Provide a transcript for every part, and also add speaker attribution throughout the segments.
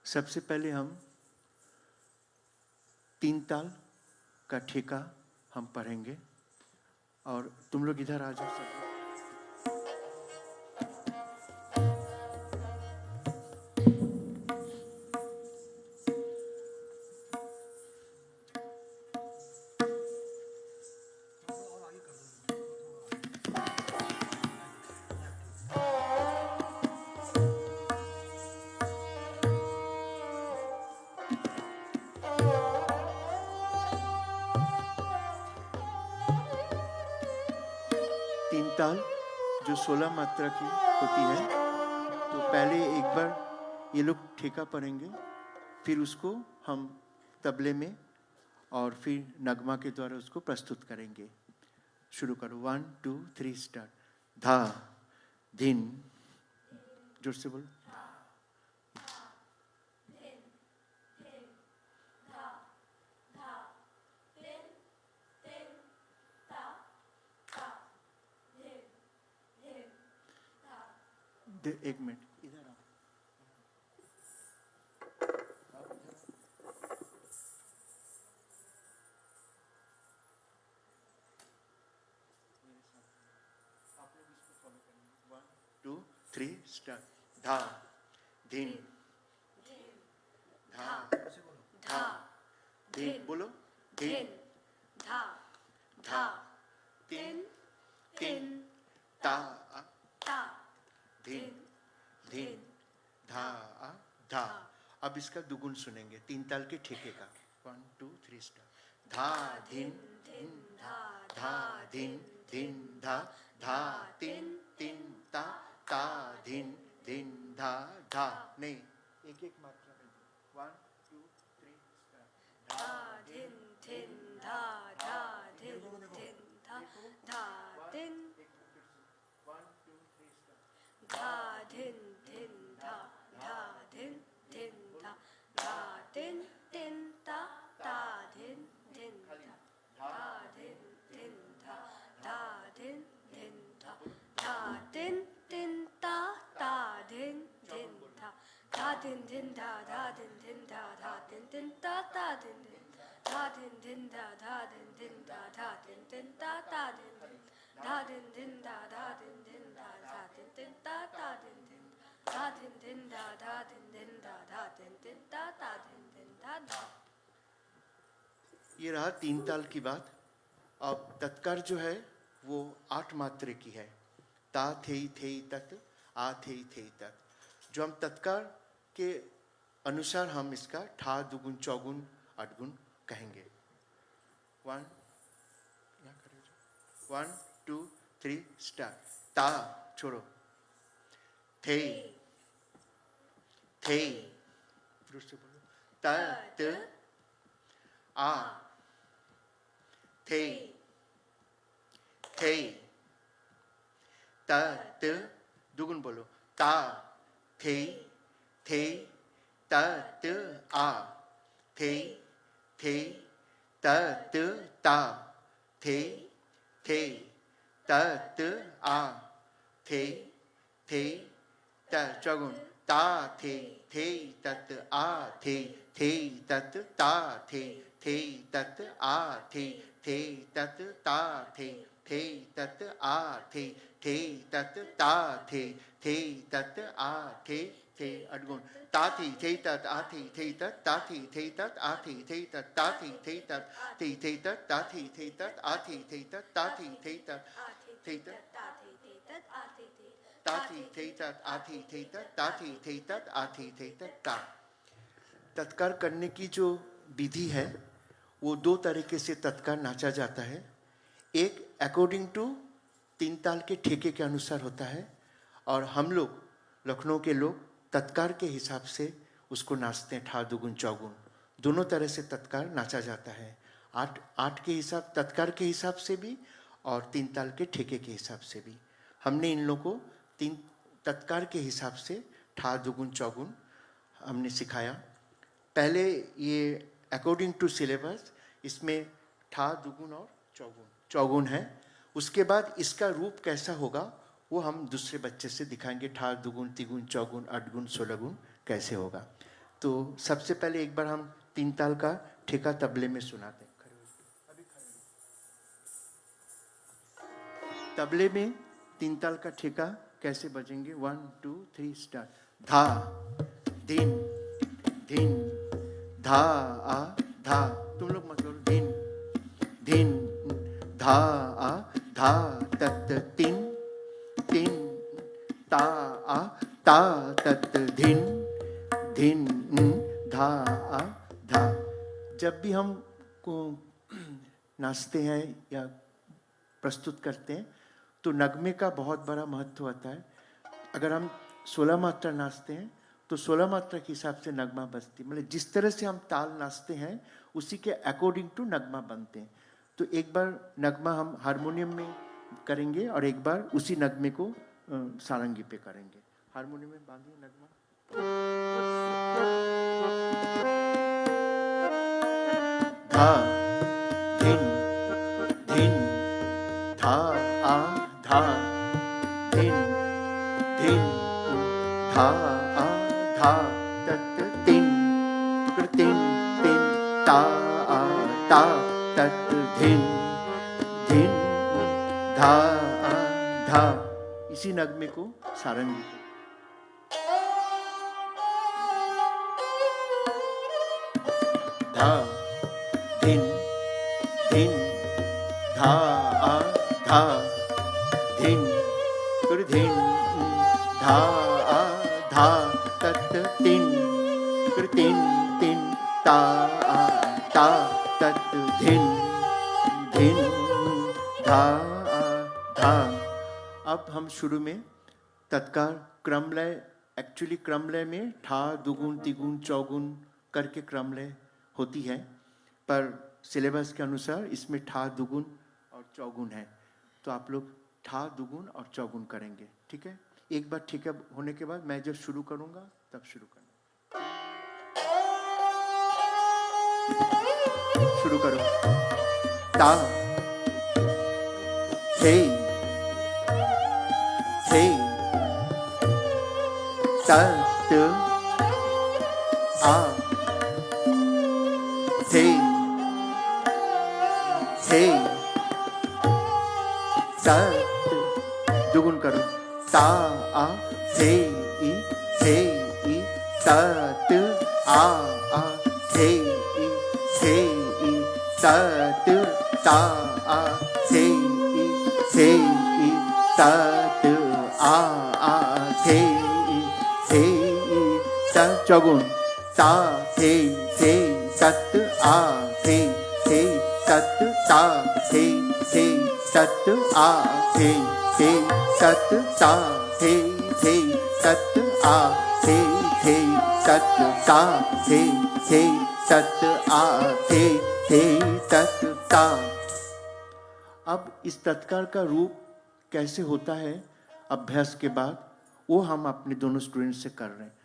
Speaker 1: सबसे पहले हम तीन ताल का ठेका हम पढ़ेंगे और तुम लोग इधर आ जाओ सब। तीन ताल जो 16 मात्रा की होती है, तो पहले एक बार ये लोग ठेका पढ़ेंगे, फिर उसको हम तबले में और फिर नगमा के द्वारा उसको प्रस्तुत करेंगे। शुरू करो। 1 2 3 स्टार्ट। धा धिन, जोर से बोलो। एक मिनट इधर आओ। आप लोग इसको फॉलो करेंगे। 1 2 3 स्टार्ट। धा धिन धा धा धिन, बोलो धिन
Speaker 2: धा
Speaker 1: धा तिन तिन ता
Speaker 2: ता
Speaker 1: धिन धिन धा धा। अब इसका दुगुन सुनेंगे तीन ताल के ठेके का। 1 2 3 स्टार्ट। धा धिन धिन धा धिन धिन धा धा तिन तिन ता ता धिन धिन धा धा। नहीं, एक एक मात्रा में। 1 2 3 स्टार्ट।
Speaker 2: धा धिन धिन धा धा धिन धिन धा धा धिन
Speaker 1: 1 2 3 स्टार्ट।
Speaker 2: धा धिन धिन धा धा धिन धिन धा धा धिन धिन ता ता धिन धिन धा धा धिन धिन धा धा धिन धिन धा धा धिन धिन ता ता धिन धिन धा धा धिन धिन धा धा धिन धिन धा धा धिन धिन ता ता धिन धिन धा धिन धिन धा धा धिन धिन धा धा धिन धिन ता ता धिन धिन धा धिन धिन धा धा धिन धिन धा धा धिन धिन ता ता धिन धिन धा धिन धिन धा धा धिन धिन धा धा धिन धिन ता ता धिन धिन धा धा।
Speaker 1: ये रहा तीन ताल की बात। अब तत्कार जो है वो 8 मात्रे की है। ता थे तत्, आ थे तत्। जो हम तत्कार के अनुसार हम इसका ठा दुगुन चौगुन अठगुन कहेंगे। 1 2 3 स्टार्ट। ता छोड़ो, थे थे, फिर से बोलो तत् आ थे थे तत्, दुगुन बोलो ता थे थे तत् आ थे थे तत् ता थे थे तत् आ थे थे त चौगुन ता थे तत् आ थे तत् ता थे तत् आ थे तत् ता थे तत् आ थे तत् ता थे तत् आ थे अडगुण ता थे तत् आ थे तत् ता थे तत् आ थे तत् ता थे तत् ता थे तत् आ थे तत् ता थे तत् तत्कार करने की जो विधि है वो दो तरीके से तत्कार नाचा जाता है। एक अकॉर्डिंग टू तीन ताल के ठेके के अनुसार होता है और हम लोग लखनऊ के लोग तत्कार के हिसाब से उसको नाचते हैं। ठा दुगुन चौगुन दोनों तरह से तत्कार नाचा जाता है। 8 के हिसाब तत्कार के हिसाब से भी और तीन ताल के ठेके के हिसाब से भी। हमने इन लोगों को तीन तत्कार के हिसाब से ठा दुगुन चौगुन हमने सिखाया। पहले ये अकॉर्डिंग टू सिलेबस इसमें ठा दुगुन और चौगुन है। उसके बाद इसका रूप कैसा होगा वो हम दूसरे बच्चे से दिखाएंगे। ठा दुगुन तिगुन चौगुन अठगुन 16 गुण कैसे होगा। तो सबसे पहले एक बार हम 3 ताल का ठेका तबले में सुनाते हैं। तबले में 3 ताल का ठेका कैसे बजेंगे? 1 2 3 स्टार्ट। धा धिन धिन धा आ धा, तुम लोग मत करो। धिन धिन धा आ धा तत तिन तिन ता आ ता तत धिन धिन धा आ धा। जब भी हम को नाचते हैं या प्रस्तुत करते हैं तो नगमे का बहुत बड़ा महत्व होता है। अगर हम 16 मात्रा नाचते हैं तो 16 मात्रा के हिसाब से नगमा बजती, मतलब जिस तरह से हम ताल नाचते हैं उसी के अकॉर्डिंग टू नगमा बनते हैं। तो एक बार नगमा हम हारमोनियम में करेंगे और एक बार उसी नगमे को सारंगी पे करेंगे। हारमोनियम में बांधिए नगमा। धा धिन धिन धा आ धा धिन धिन धा आ धा तत तिन तिन तिन ता आ ता तत धिन धिन धा आ धा। इसी नगमे को सारंगी धा धिन धिन धा आ धा धिन धिन धा आ धा तत तिन तिन तिन ता आ ता तत धिन धिन धा आ धा। अब हम शुरू में तत्काल क्रमलय, एक्चुअली क्रमलय में ठा दुगुन तिगुन चौगुन करके क्रमलय होती है, पर सिलेबस के अनुसार इसमें ठा दुगुन और चौगुन है, तो आप लोग ठा दुगुन और चौगुन करेंगे। ठीक है, एक बार ठीक है होने के बाद मैं जब शुरू करूंगा तब शुरू करना। शुरू करो। ता थे थे तत आ थे थे तत, दुगुन करो। ता आ थे ई तत आ थे ई तत ता आ थे ई तत आ थे ई तत। चौगुन। ता थे तत आ थे तत ता थे तत आ थे तत ता थे तत आ थे तत ता थे तत आ थे तत ता। अब इस तत्काल का रूप कैसे होता है अभ्यास के बाद, वो हम अपने दोनों स्टूडेंट से कर रहे हैं।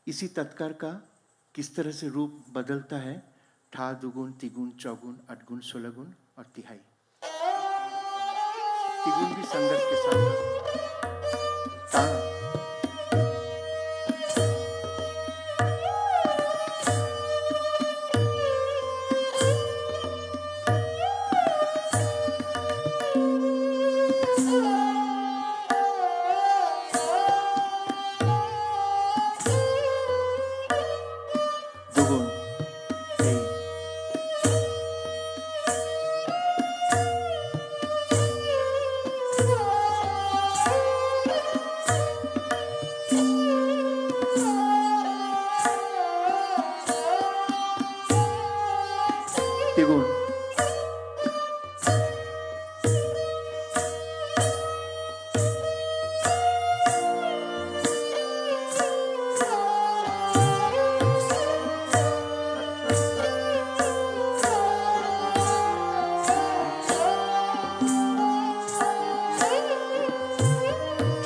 Speaker 1: इसी तत्कार का किस तरह से रूप बदलता है, ठा दुगुन तिगुन चौगुन अठगुन 16 गुण और तिहाई। तिगुन भी संदर्भ के साथ ता दुगुन थे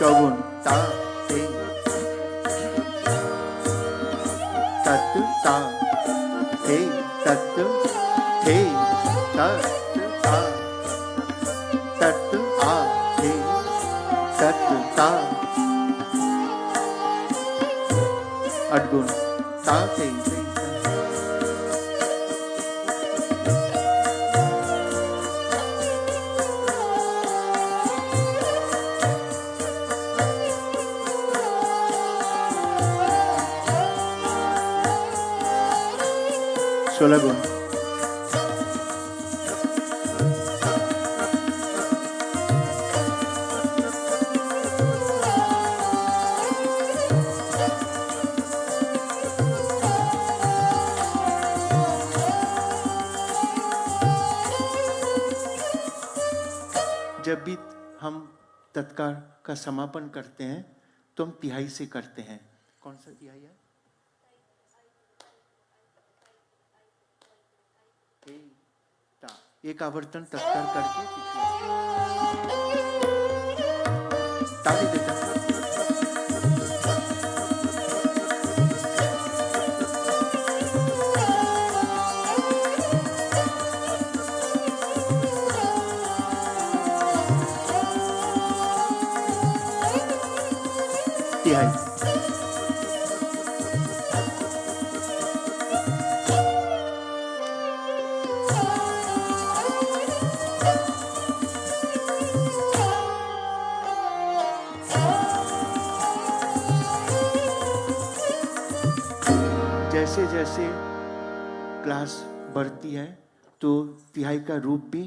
Speaker 1: चौगुन ता थे तत् ता थे तत् थे तत् आ तत् आ थे तत् ता अडगुण ता थे सोलह गुण जब भी हम तत्कार का समापन करते हैं तो हम तिहाई से करते हैं। कौन सा तिहाई है? एक आवर्तन तत्कार करके ताली देता तिहाई। जैसे जैसे क्लास बढ़ती है तो तिहाई का रूप भी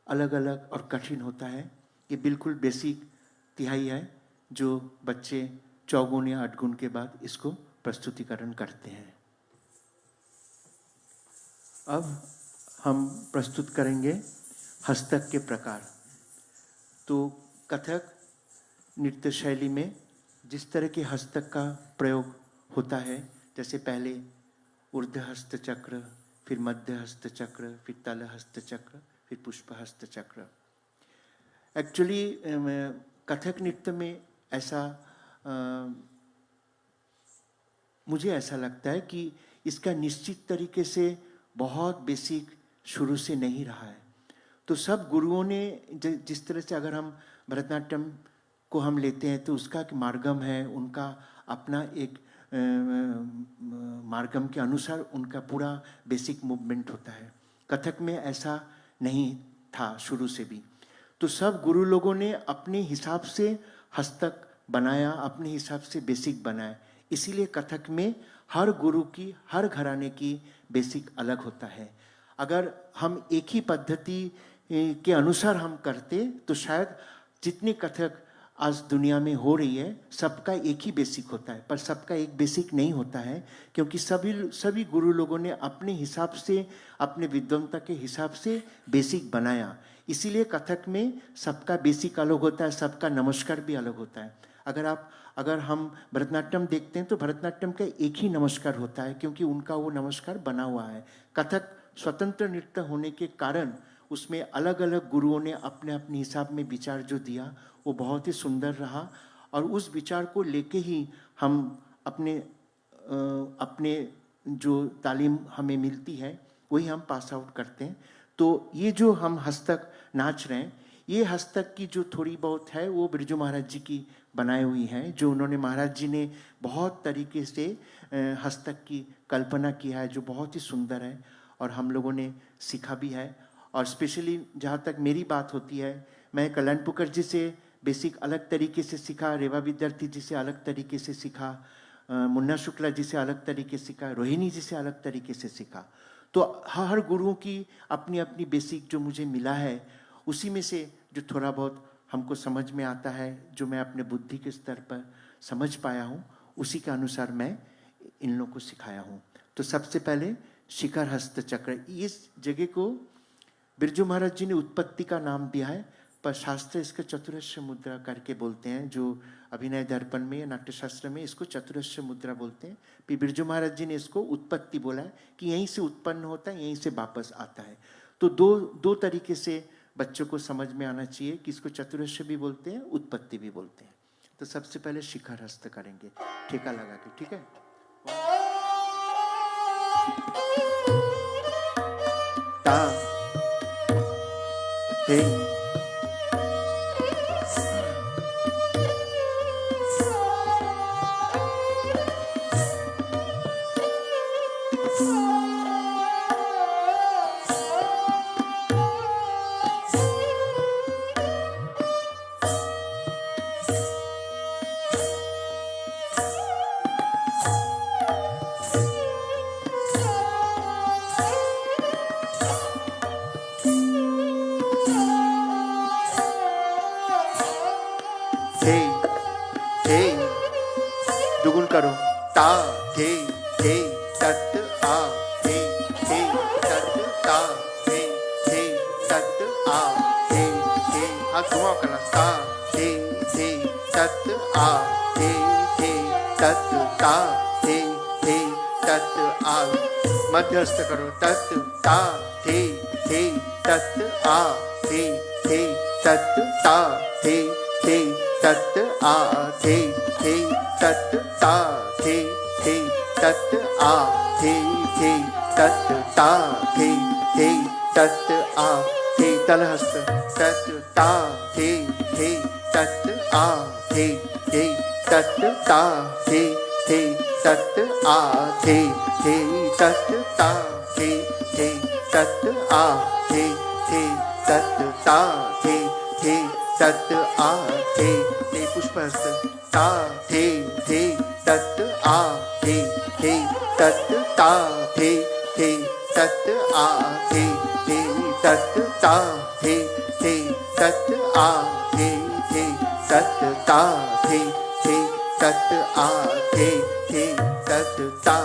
Speaker 1: अलग अलग और कठिन होता है। ये बिल्कुल बेसिक तिहाई है जो बच्चे चौगुन या अठगुण के बाद इसको प्रस्तुतिकरण करते हैं। अब हम प्रस्तुत करेंगे हस्तक के प्रकार। तो कथक नृत्य शैली में जिस तरह के हस्तक का प्रयोग होता है, जैसे पहले ऊर्ध्व हस्त चक्र, फिर मध्य हस्त चक्र, फिर तल हस्त चक्र, फिर पुष्प हस्त चक्र। एक्चुअली कथक नृत्य में ऐसा मुझे ऐसा लगता है कि इसका निश्चित तरीके से बहुत बेसिक शुरू से नहीं रहा है। तो सब गुरुओं ने जिस तरह से, अगर हम भरतनाट्यम को हम लेते हैं तो उसका एक मार्गम है, उनका अपना एक मार्गम के अनुसार उनका पूरा बेसिक मूवमेंट होता है। कथक में ऐसा नहीं था शुरू से भी। तो सब गुरु लोगों ने अपने हिसाब से हस्तक बनाया, अपने हिसाब से बेसिक बनाया। इसीलिए कथक में हर गुरु की, हर घराने की बेसिक अलग होता है। अगर हम एक ही पद्धति के अनुसार हम करते तो शायद जितने कथक आज दुनिया में हो रही है सबका एक ही बेसिक होता है, पर सबका एक बेसिक नहीं होता है, क्योंकि सभी गुरु लोगों ने अपने हिसाब से, अपने विद्वता के हिसाब से बेसिक बनाया। इसीलिए कथक में सबका बेसिक अलग होता है, सबका नमस्कार भी अलग होता है। अगर हम भरतनाट्यम देखते हैं तो भरतनाट्यम का एक ही नमस्कार होता है, क्योंकि उनका वो नमस्कार बना हुआ है। कथक स्वतंत्र नृत्य होने के कारण उसमें अलग अलग गुरुओं ने अपने अपने हिसाब में विचार जो दिया वो बहुत ही सुंदर रहा, और उस विचार को लेके ही हम अपने जो तालीम हमें मिलती है वही हम पास आउट करते हैं। तो ये जो हम हस्तक नाच रहे हैं, ये हस्तक की जो थोड़ी बहुत है वो बिरजू महाराज जी की बनाई हुई है, जो उन्होंने, महाराज जी ने बहुत तरीके से हस्तक की कल्पना किया है, जो बहुत ही सुंदर है और हम लोगों ने सीखा भी है। और स्पेशली जहाँ तक मेरी बात होती है, मैं कल्याण पुकर जी से बेसिक अलग तरीके से सीखा, रेवा विद्यार्थी जी से अलग तरीके से सीखा, मुन्ना शुक्ला जी से अलग तरीके से सीखा, रोहिणी जी से अलग तरीके से सीखा। तो हर गुरुओं की अपनी अपनी बेसिक जो मुझे मिला है, उसी में से जो थोड़ा बहुत हमको समझ में आता है, जो मैं अपने बुद्धि के स्तर पर समझ पाया हूँ, उसी के अनुसार मैं इन लोगों को सिखाया हूँ। तो सबसे पहले शिखर हस्त चक्र, इस जगह को बिरजू महाराज जी ने उत्पत्ति का नाम दिया है, पर शास्त्र इसका चतुरस्र मुद्रा करके बोलते हैं। जो अभिनय दर्पण में, नाट्यशास्त्र में इसको चतुरस्र मुद्रा बोलते हैं। फिर बिरजू महाराज जी ने इसको उत्पत्ति बोला है कि यहीं से उत्पन्न होता है, यहीं से वापस आता है। तो दो तरीके से बच्चों को समझ में आना चाहिए कि इसको चतुरस्र भी बोलते हैं, उत्पत्ति भी बोलते हैं। तो सबसे पहले शिखर हस्त करेंगे, ठेका लगा के, ठीक है? ता थे दुगुन करो, ता थे तत आ थे तत ता थे तत आ थे हाथ घुमाओ करना, ता थे तत आ थे तत ता थे तत आ, मध्यस्थ करो, तत ता थे तत आ थे तत ता थे तत आ थे तत ता थे तत आ थे तत ता थे तत आ थे, तलहस्त, तत ता थे तत आ थे तत ता थे तत आ थे तत ता थे तत आ थे तत ता थे तत आ थे, पुष्पहस्त, ता थे तत आ थे तत ता थे तत आ थे तत ता थे तत आ थे तत ता थे तत आ थे तत ता।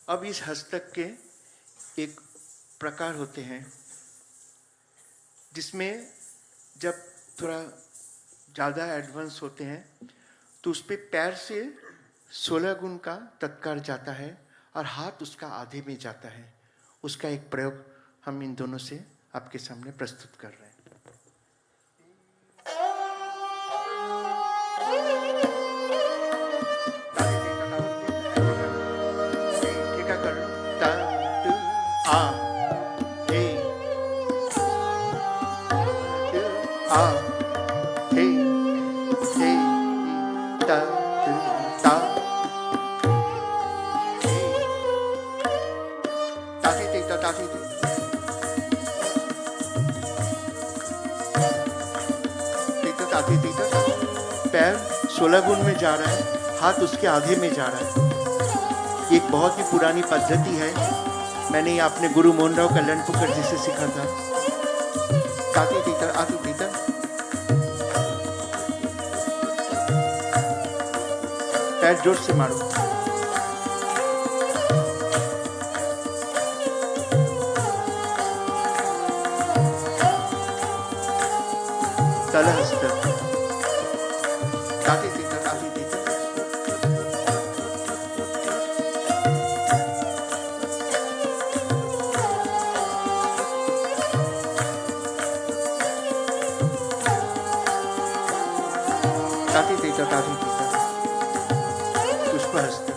Speaker 1: अब इस हस्तक के एक प्रकार होते हैं जिसमें जब थोड़ा ज़्यादा एडवांस होते हैं तो उस पे पैर से 16 गुण का तत्कार जाता है और हाथ उसका आधे में जाता है। उसका एक प्रयोग हम इन दोनों से आपके सामने प्रस्तुत कर रहे हैं। पैर 16 गुण में जा रहा है, हाथ उसके आधे में जा रहा है। एक बहुत ही पुरानी पद्धति है, मैंने ये अपने गुरु मोहनराव कल्याणपुरकर जी से सीखा था। ताती तीतर आती तीतर, पैर जोर से मारो। तलहस्त ताति तीता ताति तीता ताति तीता ताति तीता पुष्पहस्त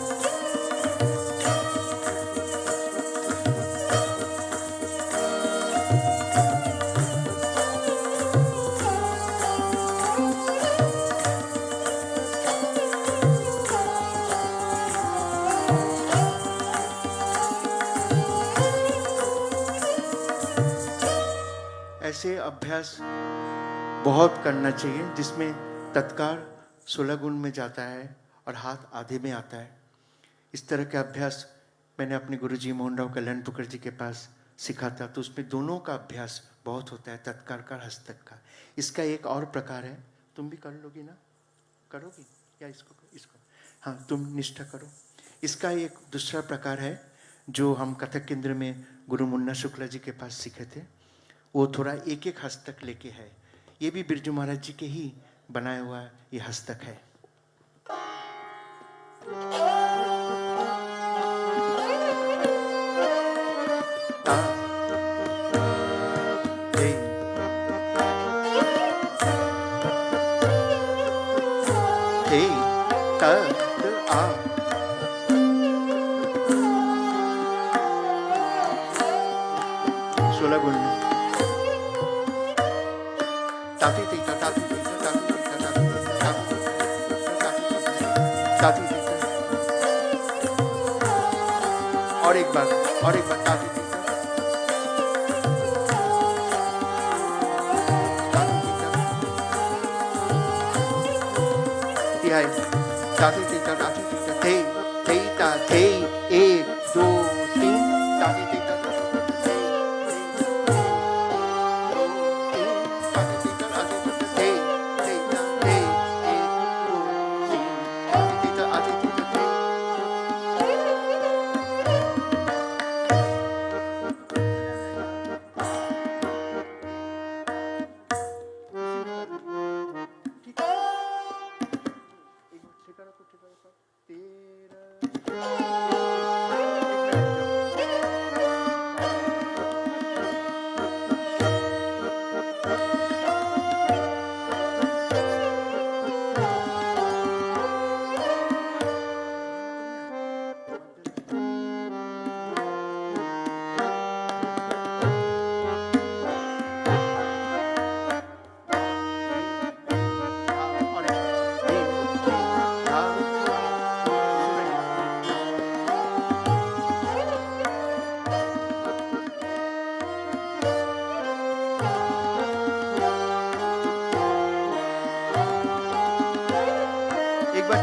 Speaker 1: ऐसे अभ्यास बहुत करना चाहिए जिसमें तत्काल 16 गुण में जाता है और हाथ आधे में आता है। इस तरह के अभ्यास मैंने अपने गुरुजी मोहनराव कल्याणपुर जी के पास सीखा था, तो उसमें दोनों का अभ्यास बहुत होता है, तत्काल का हस्तक का। इसका एक और प्रकार है, तुम भी कर लोगी ना, करोगी या इसको हाँ तुम निष्ठा करो। इसका एक दूसरा प्रकार है जो हम कथक केंद्र में गुरु मुन्ना शुक्ला जी के पास सीखे थे, वो थोड़ा एक एक हस्तक लेके है। ये भी बिरजू महाराज जी के ही बनाया हुआ ये हस्तक है। और एक बार ताती तीता तिहाई ताती तीता थे ता थे 1 2 3 ताती तीता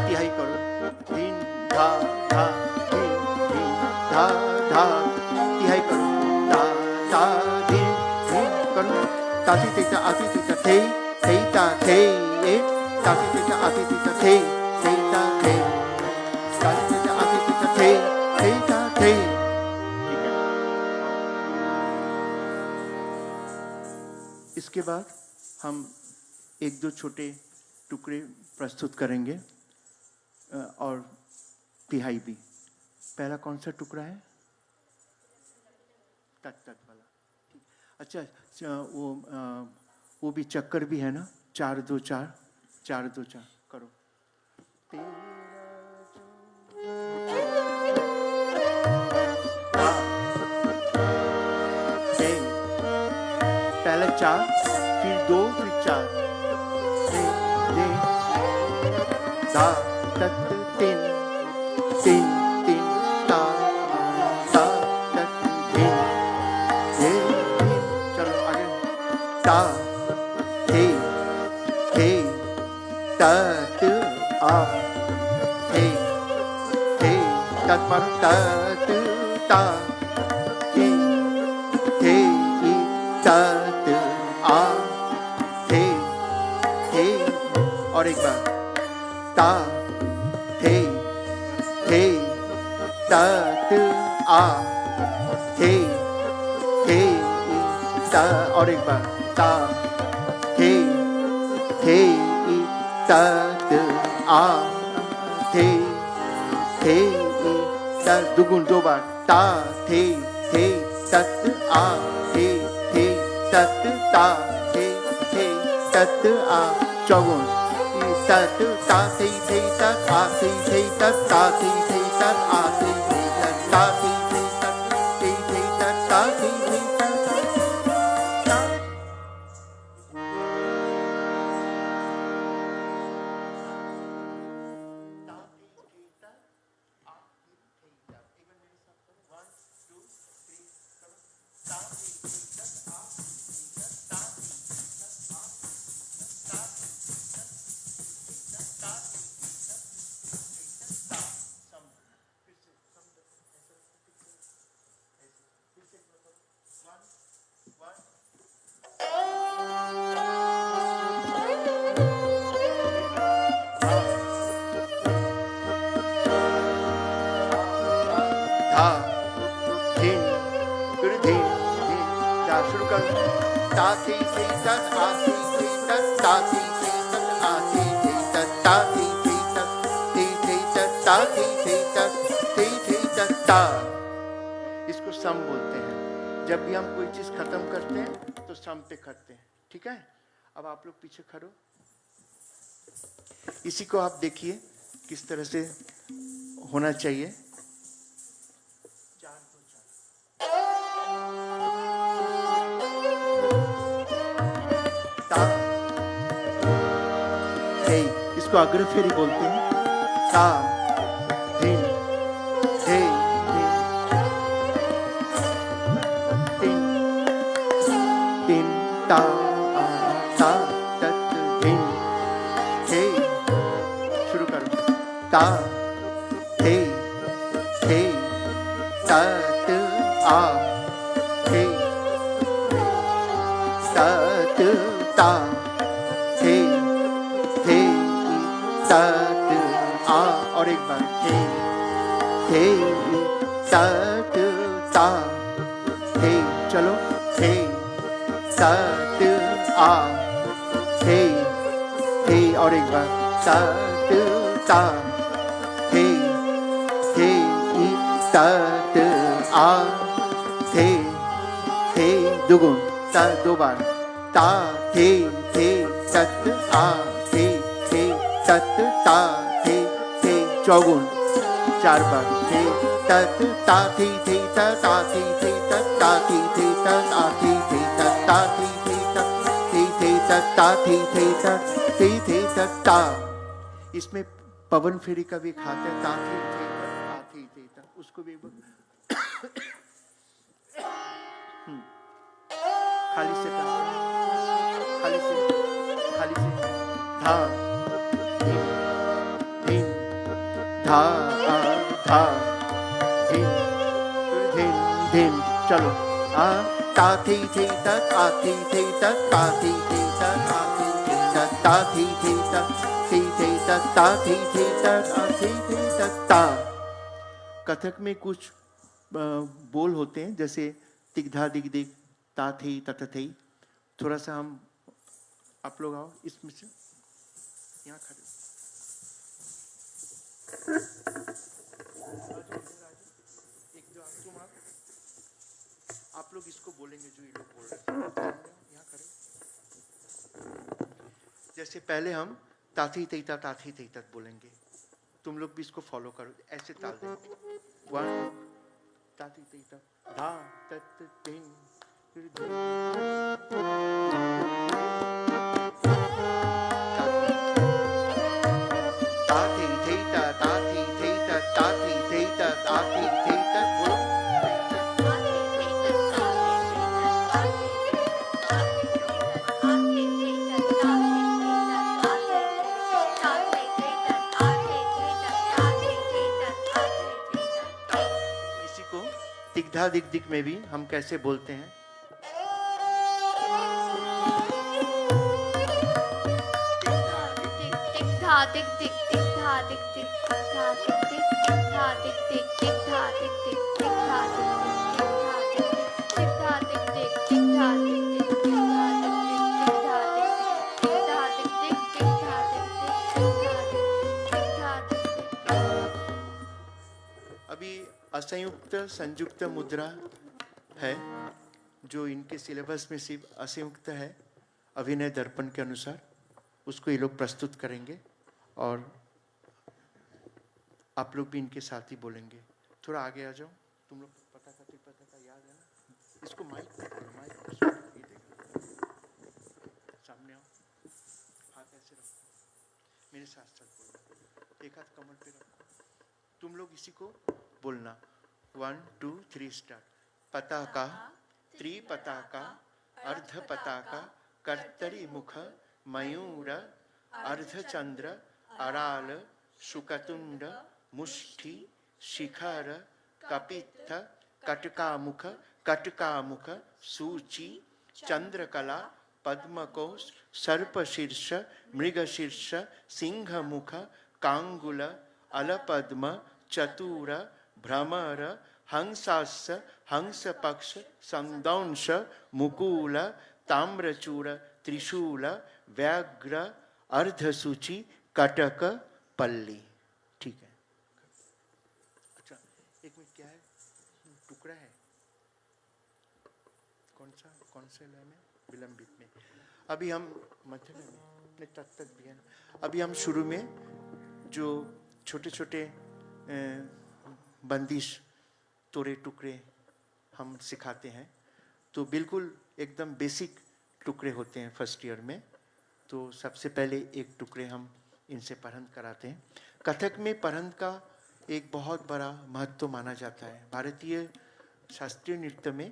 Speaker 1: तिहाई करो, धीन धा धा धीन धीन धा धा तिहाई करो, धा धा धीन धीन करो, ताती तीता आती तीता थे ता थे ताती तीता आती तीता थे ता थे ताती तीता आती तीता थे ता थे। इसके बाद हम एक दो छोटे टुकड़े प्रस्तुत करेंगे और तिहाई भी। पहला कौन सा टुकड़ा है? तक वाला। अच्छा वो भी चक्कर भी है ना, 4 2 4 4 2 4 करो। पहला 4 फिर 2 फिर 4 धा तक 3 3 3 ता ता तक 3 चलो आगे ता थे थे तत आ थे थे तत पर तत ता थे थे तत आ थे थे और एक बार ता थे थे तत आ थे थे ता और एक बार ता थे tat a the tat दुगुन दो बार ता थे tat a the tat ta the tat a चौगुन tat ta the tat a the tat ta the tat a the tat ta the tat ta the शुरू कर ता थी tat a थी tat ता थी tat a थी tat ता थी tat ता थी tat ता। इसको सम बोलते हैं। जब भी हम कोई चीज खत्म करते हैं तो सम पे करते हैं, ठीक है। अब आप लोग पीछे खड़ो, इसी को आप देखिए किस तरह से होना चाहिए। इसको अग्रफेरी बोलते हैं। ता धिन धे धिन धिन ता ता तत धिन हे। शुरू करो ता हे तत आ हे तत ता हे tat a। और एक बार हे tat ta हे। चलो हे tat a हे और एक बार tat ta hey tat a हे दुगुन ता दो बार ता थे tat a tat ta the चौगुन चार बार tat ta the tat ta the tat ta the tat a the tat ta the tat ta the tat ta। इसमें पवन फेरी का भी खाते हैं, ता थी आ थी उसको भी खाली से खाली से धा धा धिन धिन धिन। चलो आ ता थी tat आ थी tat ता थी tat आ थी tat ता थी tat ता थी tat आ थी tat ता। कथक में कुछ बोल होते हैं जैसे तिग्धा दिग दिग ता थी तत थी। थोड़ा सा हम आप लोग आओ इसमें से यहाँ खड़े एक जो तुम आप लोग इसको बोलेंगे जो ये लोग बोल रहे हैं। यहाँ खड़े जैसे पहले हम ताथी तेता ताथी तेता बोलेंगे, तुम लोग भी इसको फॉलो करो, ऐसे ताल देंगे। वन ताथी तेता धा तत तिन तिग्धा दिग दिग में भी हम कैसे बोलते हैं?
Speaker 2: तिग्धा दिग दिग तिग्धा दिग दिग तिग्धा दिग दिग तिग्धा दिग दिग तिग्धा दिग दिग तिग्धा दिग दिग तिग्धा दिग दिग तिग्धा दिग दिग तिग्धा दिग दिग तिग्धा दिग दिग तिग्धा दिग दिग तिग्धा दिग दिग
Speaker 1: असंयुक्त संयुक्त मुद्रा है जो इनके सिलेबस में सिर्फ असंयुक्त है, अभिनय दर्पण के अनुसार उसको ये लोग प्रस्तुत करेंगे और आप लोग भी इनके साथ ही बोलेंगे। थोड़ा आगे आ जाओ, तुम लोग पता का याद है ना? इसको माइक सामने आओ, हाथ ऐसे रखो, मेरे साथ साथ बोलो, एक हाथ कमर पे रखो, तुम लोग इसी को बोलना। 1 2 3 स्टार्ट। पताका, त्रिपताका, अर्धपताका, कर्तरी मुख, मयूर, अर्धचंद्र, अराल, शुकतुंड, मुष्टि, शिखर, कपित्थ, कटकामुख, कटकामुख, सूची, चंद्रकला, पद्मकोश, सर्पशीर्ष, मृगशीर्ष, सिंहमुख, कांगुल, अलपद्म, चतुर, भ्रमर, हंसास, हंसपक्ष, संदंश, मुकुल, ताम्रचूर, त्रिशूल, व्याघ्र, अर्धसूची, कटक, पल्ली। ठीक है। अच्छा, एक मिनट, क्या है? टुकड़ा है कौन से लय में? विलंबित में। अभी हम मध्य लय में तक भी है ना। अभी हम शुरू में जो छोटे छोटे बंदिश तोड़े टुकड़े हम सिखाते हैं, तो बिल्कुल एकदम बेसिक टुकड़े होते हैं फर्स्ट ईयर में। तो सबसे पहले एक टुकड़े हम इनसे परहंत कराते हैं। कथक में परहंत का एक बहुत बड़ा महत्व माना जाता है। भारतीय शास्त्रीय नृत्य में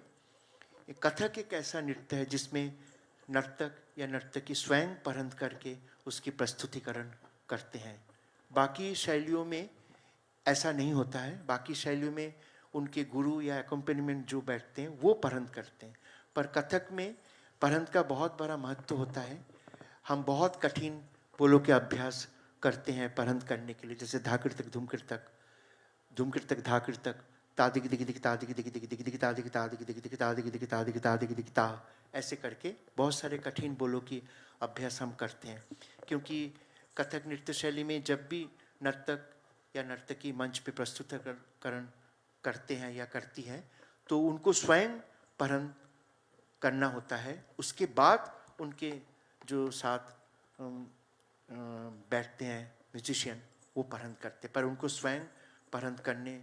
Speaker 1: कथक एक ऐसा नृत्य है जिसमें नर्तक या नर्तकी स्वयं परहंत करके उसकी प्रस्तुतिकरण करते हैं। बाकी शैलियों में ऐसा नहीं होता है। बाकी शैलियों में उनके गुरु या एकम्पेनिमेंट जो बैठते हैं वो परहंत करते हैं, पर कथक में परहंत का बहुत बड़ा महत्व होता है। हम बहुत कठिन बोलों के अभ्यास करते हैं परहंत करने के लिए, जैसे धाकृतक, धूमकृतक, धूमकृतक, धाकृतक, तादिक दिक दिक तादिक दिक दिक दिक दिक तादिक तादिक दिक दिक तादिक दिक तादिक तादिक दिक ता, ऐसे करके बहुत सारे कठिन बोलों की अभ्यास हम करते हैं। क्योंकि कथक नृत्य शैली में जब भी नर्तक या नर्तकी मंच पे प्रस्तुतिकरण करते हैं या करती है तो उनको स्वयं परहंत करना होता है। उसके बाद उनके जो साथ बैठते हैं म्यूजिशियन वो परहंत करते हैं, पर उनको स्वयं परहंत करने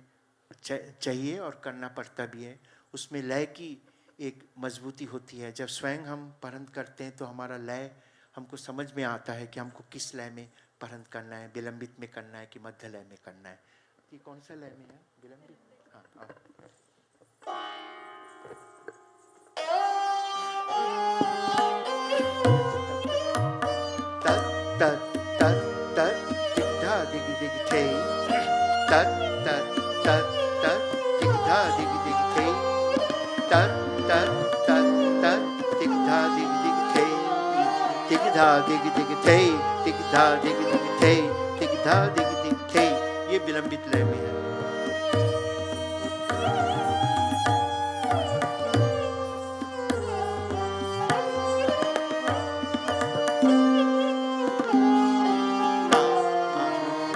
Speaker 1: चाहिए और करना पड़ता भी है। उसमें लय की एक मजबूती होती है। जब स्वयं हम परहंत करते हैं तो हमारा लय हमको समझ में आता है कि हमको किस लय में परहंत करना है, विलंबित में करना है कि मध्य लय में करना है। ये कौन सा लय में है? विलंबित। हाँ, तत तत तत तत दिग धा दिग दिग थे, तत तत तत तत दिग धा दिग दिग थे, तत तत तत तत दिग धा दिग दिग थे, दिग धा दिग दिग थे, दिग धा दिग दिग थे, दिग धा दिग दिग थे। ये विलंबित लय में है।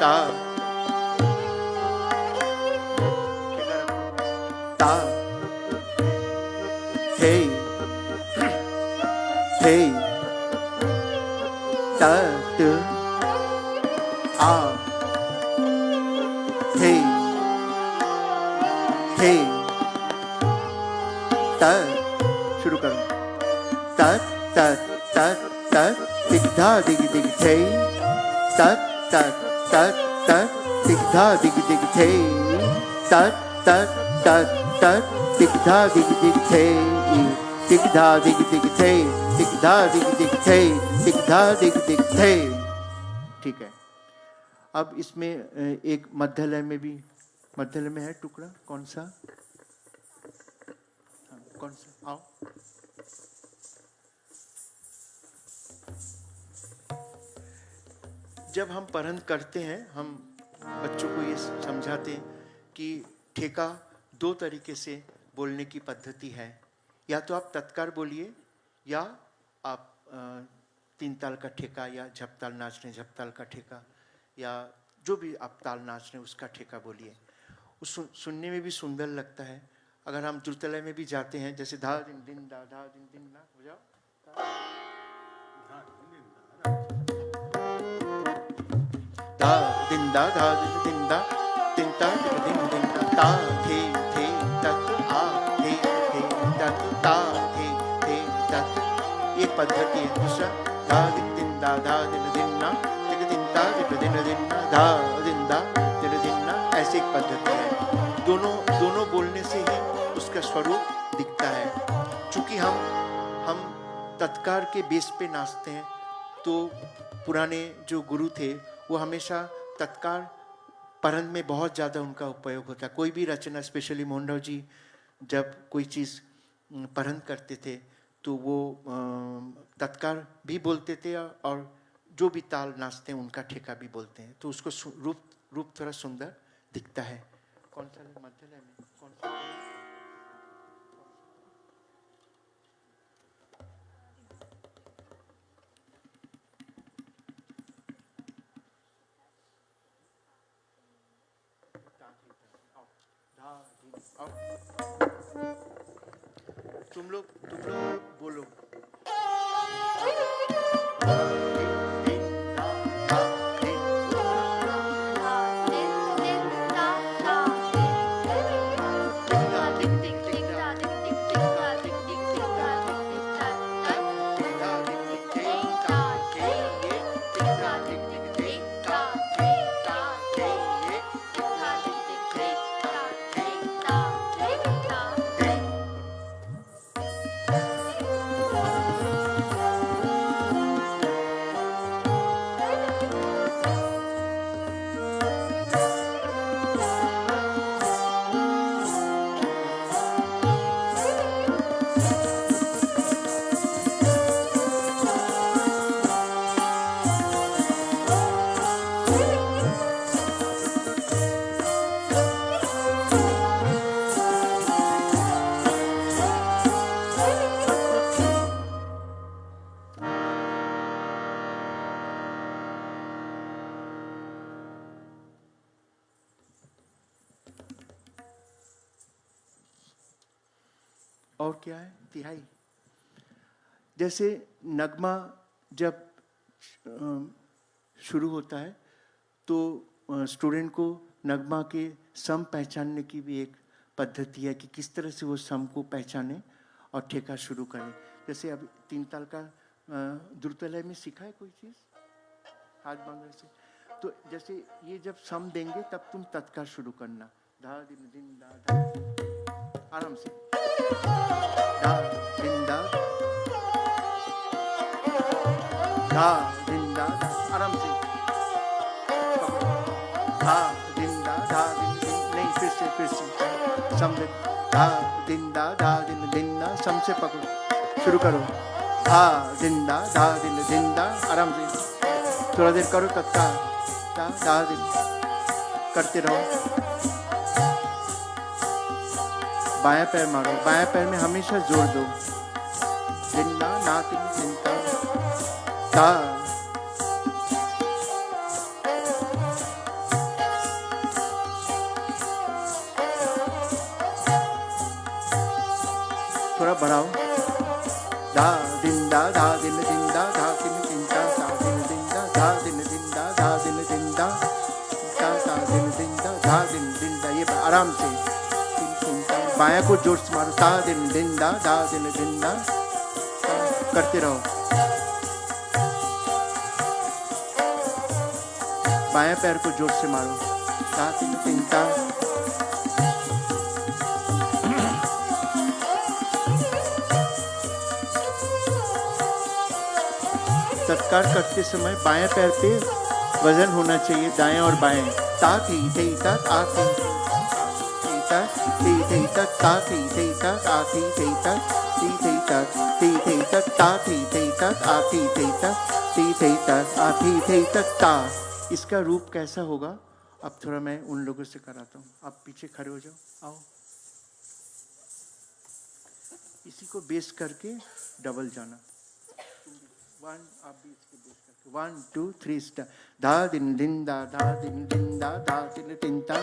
Speaker 1: ता ता हे हे तत आ हे हे तत। शुरू करो। तत तत तत तत दिग धा दिग दिग थे, तत तत तत तत दिग धा दिग दिग थे, तत तत तत तत दिग धा दिग दिग थे, दिग धा दिग दिग थे, दिग धा दिग दिग थे, दिग धा दिग दिग थे। ठीक है। अब इसमें एक मध्य लय में भी, मध्य लय में है टुकड़ा कौन सा? कौन सा? आओ। जब हम परहंत करते हैं हम बच्चों को ये समझाते हैं कि ठेका दो तरीके से बोलने की पद्धति है। या तो आप तत्कार बोलिए या आप तीन ताल का ठेका या झपताल नाच रहे झपताल का ठेका या जो भी आप ताल नाच रहे उसका ठेका बोलिए। वो सुनने में भी सुंदर लगता है। अगर हम द्रुतलय में भी जाते हैं, जैसे धा दिन दिन दा धा दिन दिन ना हो जाओ, धा दिन दा धा दिन दा दिन ता दिन दिन ता थे तत आ थे तत ता थे तत, ये पद्धति है। दूसरा धा दिन दिन दा धा दिन दिन ना दिन ता दिन दिन ना धा दिन दा दिन ना, ऐसी एक पद्धति है। दोनों बोलने से ही उसका स्वरूप दिखता है। चूंकि हम तत्कार के बेस पे नाचते हैं, तो पुराने जो गुरु थे वो हमेशा तत्कार परन में बहुत ज़्यादा उनका उपयोग होता है। कोई भी रचना, स्पेशली मोहनराव जी जब कोई चीज़ परन करते थे तो वो तत्कार भी बोलते थे और जो भी ताल नाचते हैं उनका ठेका भी बोलते हैं, तो उसको रूप थोड़ा सुंदर दिखता है। कौन सा मध्य लय में कौन सा? तुम लोग बोलो। और क्या है? तिहाई। जैसे नगमा जब शुरू होता है तो स्टूडेंट को नगमा के सम पहचानने की भी एक पद्धति है कि किस तरह से वो सम को पहचाने और ठेका शुरू करें। जैसे अब 3 ताल का द्रुतलय में सीखा है कोई चीज़ हाथ बांधने से, तो जैसे ये जब सम देंगे तब तुम तत्कार शुरू करना, धा दिन दिन दा धा, आराम से धा दिन दा धा दिन दा, आराम से धा दिन दा धा दिन दिन, नहीं फिर से सम धा दिन दा धा दिन दा, सम से पकड़ो, शुरू करो, धा दिन दा, आराम से थोड़ा देर करो, तत्काल धा दिन करते रहो। बायां पैर मारो, बायां पैर में हमेशा जोर दो, दिन्ना ना दिन्ना ता, थोड़ा बढ़ाओ, धा दिन दा धा दिन दिन दा धा दिन दिन दा धा दिन दिन दा धा दिन दिन दा धा दिन दिन दा धा दिन दिन दा धा दिन दिन दा, ये आराम से बायां को जोर से मारो, धा दिन दिन दा धा दिन दिन दा करते रहो। बायां पैर को जोर से मारो, धा दिन दिन दा। तत्कार करते समय बाएं पैर पे वजन होना चाहिए, दाएं और बाएं, ता थी थे ता आ थी ता थी थे ता ता थी थे ता आ थी थे ता थी थे ता थी थे ता ता थी थे ता आ थी थे ता थी थे ता आ थी थे ता ता। इसका रूप कैसा होगा अब थोड़ा मैं उन लोगों से कराता हूँ। आप पीछे खड़े हो जाओ, आओ। इसी को बेस करके डबल जाना, 1 आप भी इसको बेस करके 1 2 3 स्टार, धा दिन दिन दा धा दिन दिन दा धा दिन दिन दा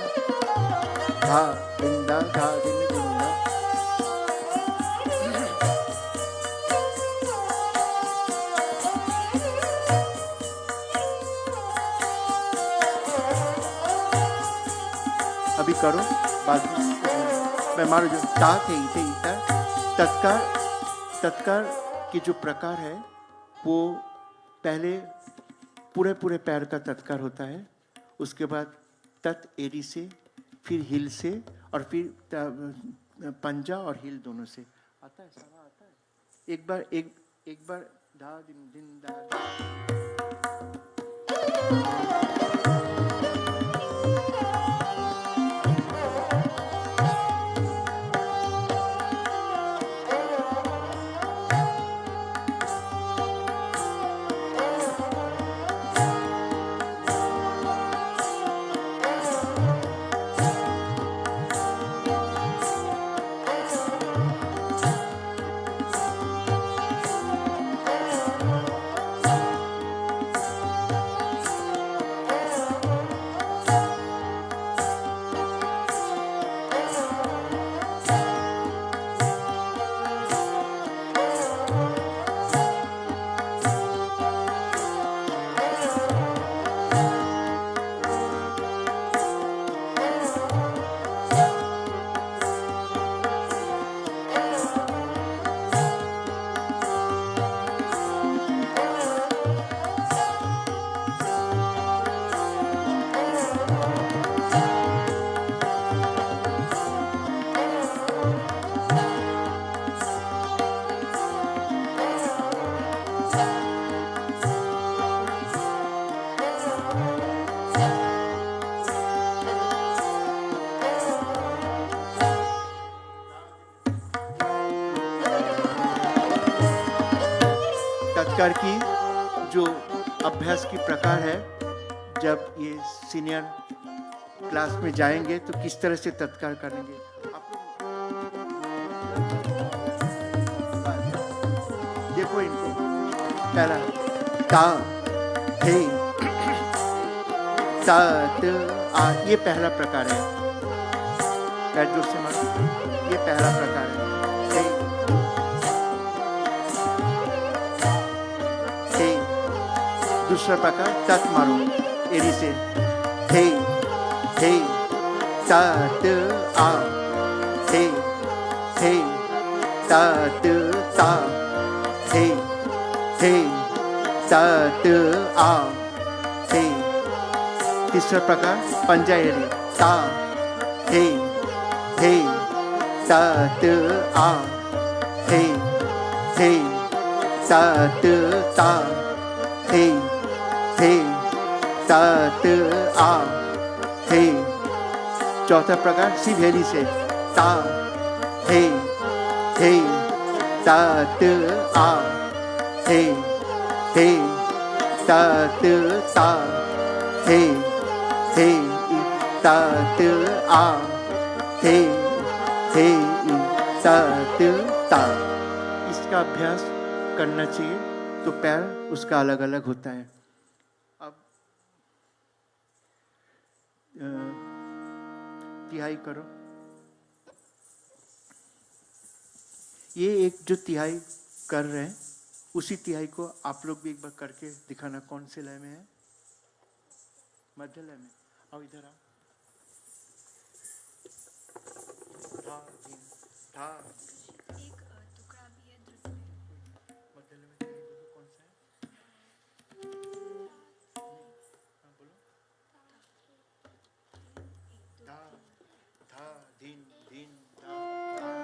Speaker 1: धा दिन धा धा दिन दिन धा। अभी करो बाद में मैं मारू जो ता थे ता। तत्कार की जो प्रकार है वो पहले पूरे पूरे पैर का तत्कार होता है, उसके बाद तत् एड़ी से, फिर हिल से, और फिर पंजा और हिल दोनों से आता है, सारा आता है। एक बार धा दिन दिन धा धा। तत्कार की जो अभ्यास की प्रकार है, जब ये सीनियर क्लास में जाएंगे तो किस तरह से तत्कार करेंगे आप लोग देखो इनको। पहला ता थे ता त आ, ये पहला प्रकार है। पैर जोर से मारो, ये पहला प्रकार है। दूसरा प्रकार तत् मारो एड़ी से, थे थे तत् आ, थे थे तत् ता, थे थे तत् आ, थे। तीसरा प्रकार पंजा एड़ी, ता थे थे तत् आ, थे थे तत् ता, थे थे तत् आ, थे। चौथा प्रकार शिवहेरी से, ता थे थे तत् आ, थे थे तत् ता, थे थे तत् आ, थे थे तत् ता। इसका अभ्यास करना चाहिए तो पैर उसका अलग अलग होता है। अब तिहाई करो। ये एक जो तिहाई कर रहे हैं उसी तिहाई को आप लोग भी एक बार करके दिखाना। कौन से लय में है? मध्य लय में। आओ इधर आओ। धा दिन धा,
Speaker 2: एक टुकड़ा भी है द्रुत में।
Speaker 1: मध्य लय में तिहाई बोलो, कौन सा है? हाँ बोलो। धा धा दिन दिन धा धा।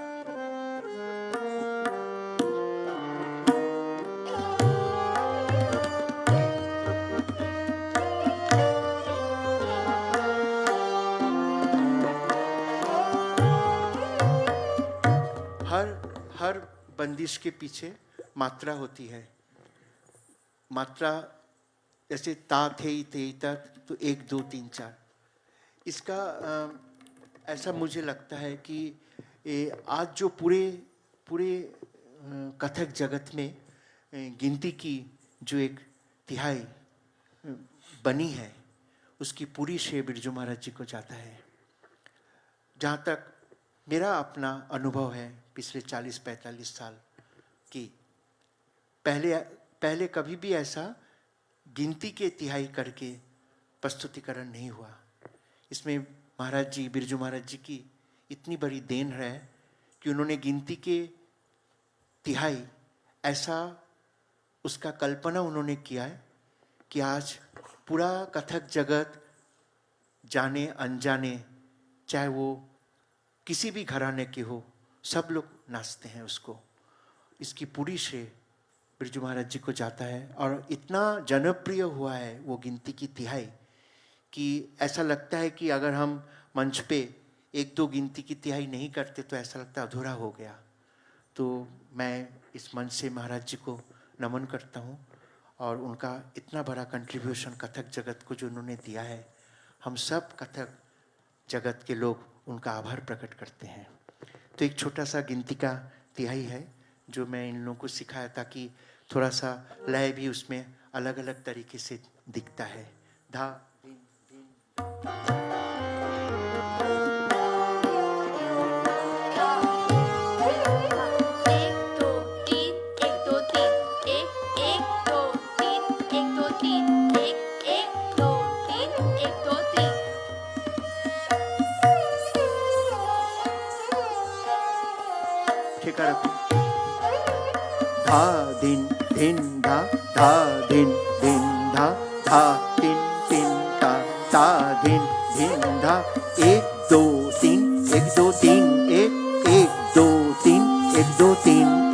Speaker 1: हर बंदिश के पीछे मात्रा होती है। मात्रा जैसे ता थे तक, तो 1 2 3 4। इसका ऐसा मुझे लगता है कि आज जो पूरे कथक जगत में गिनती की जो एक तिहाई बनी है उसकी पूरी श्रेय बिरजू महाराज जी को जाता है। जहाँ तक मेरा अपना अनुभव है पिछले 40-45 साल की, पहले कभी भी ऐसा गिनती के तिहाई करके प्रस्तुतिकरण नहीं हुआ। इसमें महाराज जी, बिरजू महाराज जी की इतनी बड़ी देन है कि उन्होंने गिनती के तिहाई ऐसा उसका कल्पना उन्होंने किया है कि आज पूरा कथक जगत, जाने अनजाने, चाहे वो किसी भी घराने के हो, सब लोग नाचते हैं उसको। इसकी पूरी श्रेय बिरजू महाराज जी को जाता है और इतना जनप्रिय हुआ है वो गिनती की तिहाई कि ऐसा लगता है कि अगर हम मंच पे 1-2 गिनती की तिहाई नहीं करते तो ऐसा लगता है अधूरा हो गया। तो मैं इस मंच से महाराज जी को नमन करता हूँ और उनका इतना बड़ा कंट्रीब्यूशन कथक जगत को जो उन्होंने दिया है, हम सब कथक जगत के लोग उनका आभार प्रकट करते हैं। तो एक छोटा सा गिनती का तिहाई है जो मैं इन लोगों को सिखाया ताकि थोड़ा सा लय भी उसमें अलग अलग तरीके से दिखता है। धा धिन धिन। धा धिन धिन धा, धा धिन धिन धा, धा धिन धिन धा, धा धिन धिन धा। 1 2 3 1 2 3 1 1 2 3 1 2 3